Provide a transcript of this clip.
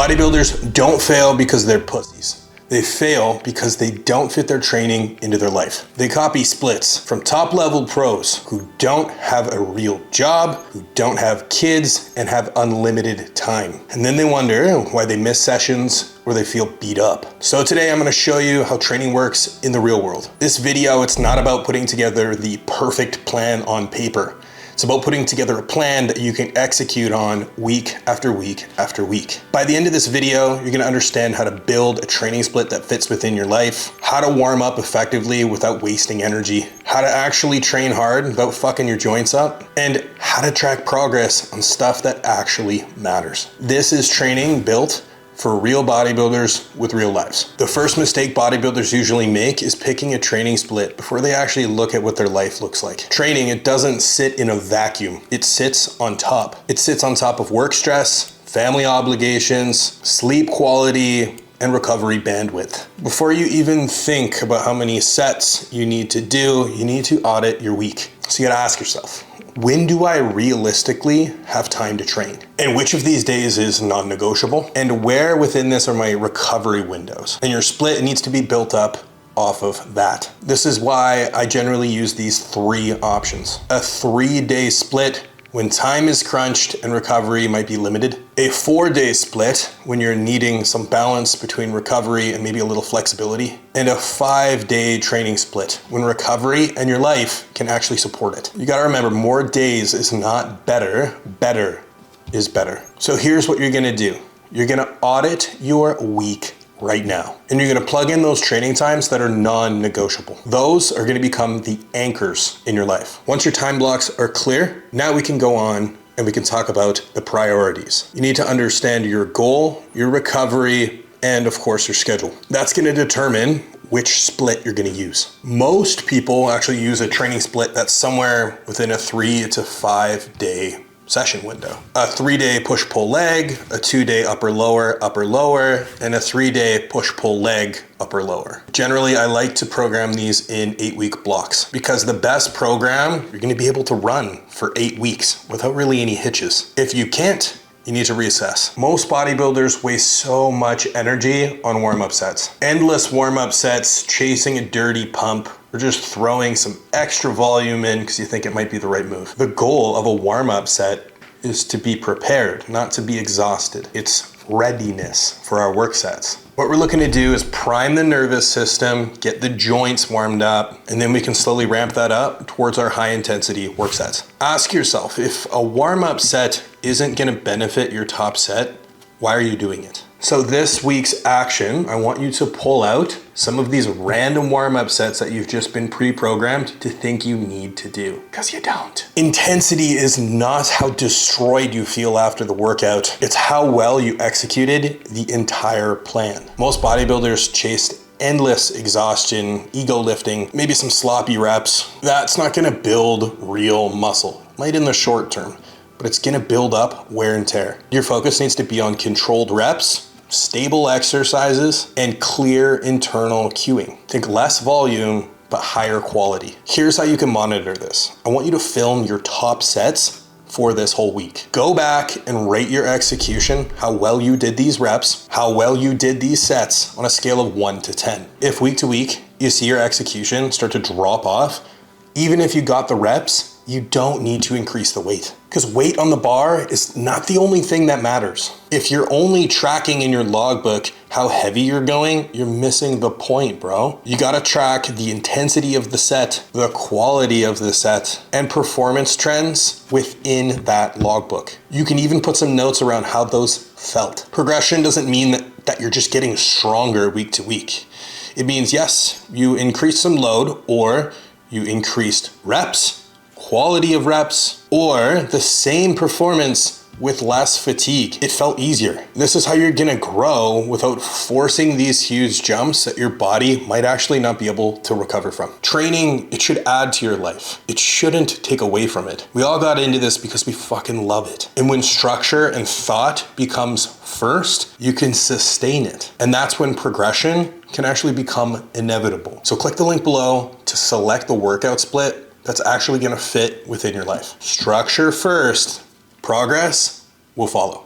Bodybuilders don't fail because they're pussies. They fail because they don't fit their training into their life. They copy splits from top level pros who don't have a real job, who don't have kids, and have unlimited time. And then they wonder why they miss sessions or they feel beat up. So today I'm gonna show you how training works in the real world. This video, it's not about putting together the perfect plan on paper. It's about putting together a plan that you can execute on week after week after week. By the end of this video, you're gonna understand how to build a training split that fits within your life, how to warm up effectively without wasting energy, how to actually train hard without fucking your joints up, and how to track progress on stuff that actually matters. This is training built for real bodybuilders with real lives. The first mistake bodybuilders usually make is picking a training split before they actually look at what their life looks like. Training, it doesn't sit in a vacuum. It sits on top. It sits on top of work stress, family obligations, sleep quality, and recovery bandwidth. Before you even think about how many sets you need to do, you need to audit your week. So you gotta ask yourself, when do I realistically have time to train? And which of these days is non-negotiable? And where within this are my recovery windows? And your split needs to be built up off of that. This is why I generally use these three options. A 3-day split when time is crunched and recovery might be limited. A 4-day split when you're needing some balance between recovery and maybe a little flexibility. And a 5-day training split when recovery and your life can actually support it. You gotta remember, more days is not better, better is better. So here's what you're gonna do. You're gonna audit your week right now. And you're gonna plug in those training times that are non-negotiable. Those are gonna become the anchors in your life. Once your time blocks are clear, now we can go on and we can talk about the priorities. You need to understand your goal, your recovery, and of course your schedule. That's gonna determine which split you're gonna use. Most people actually use a training split that's somewhere within a 3 to 5 day session window. A 3-day push-pull leg, a 2-day upper-lower, and a 3-day push-pull leg, upper-lower. Generally, I like to program these in 8-week blocks because the best program, you're gonna be able to run for 8 weeks without really any hitches. If you can't, you need to reassess. Most bodybuilders waste so much energy on warm-up sets. Endless warm-up sets, chasing a dirty pump, or just throwing some extra volume in because you think it might be the right move. The goal of a warm-up set is to be prepared, not to be exhausted. It's readiness for our work sets. What we're looking to do is prime the nervous system, get the joints warmed up, and then we can slowly ramp that up towards our high intensity work sets. Ask yourself, if a warm-up set isn't gonna benefit your top set, why are you doing it? So this week's action, I want you to pull out some of these random warm-up sets that you've just been pre-programmed to think you need to do, because you don't. Intensity is not how destroyed you feel after the workout. It's how well you executed the entire plan. Most bodybuilders chased endless exhaustion, ego lifting, maybe some sloppy reps. That's not gonna build real muscle. Might in the short term, but it's gonna build up wear and tear. Your focus needs to be on controlled reps, stable exercises, and clear internal cueing. Think less volume, but higher quality. Here's how you can monitor this. I want you to film your top sets for this whole week. Go back and rate your execution, how well you did these reps, how well you did these sets on a scale of 1 to 10. If week to week, you see your execution start to drop off, even if you got the reps, you don't need to increase the weight, because weight on the bar is not the only thing that matters. If you're only tracking in your logbook how heavy you're going, you're missing the point, bro. You gotta track the intensity of the set, the quality of the set, and performance trends within that logbook. You can even put some notes around how those felt. Progression doesn't mean that you're just getting stronger week to week. It means, yes, you increased some load, or you increased reps, quality of reps, or the same performance with less fatigue. It felt easier. This is how you're gonna grow without forcing these huge jumps that your body might actually not be able to recover from. Training, it should add to your life. It shouldn't take away from it. We all got into this because we fucking love it. And when structure and thought becomes first, you can sustain it. And that's when progression can actually become inevitable. So click the link below to select the workout split that's actually gonna fit within your life. Structure first, progress will follow.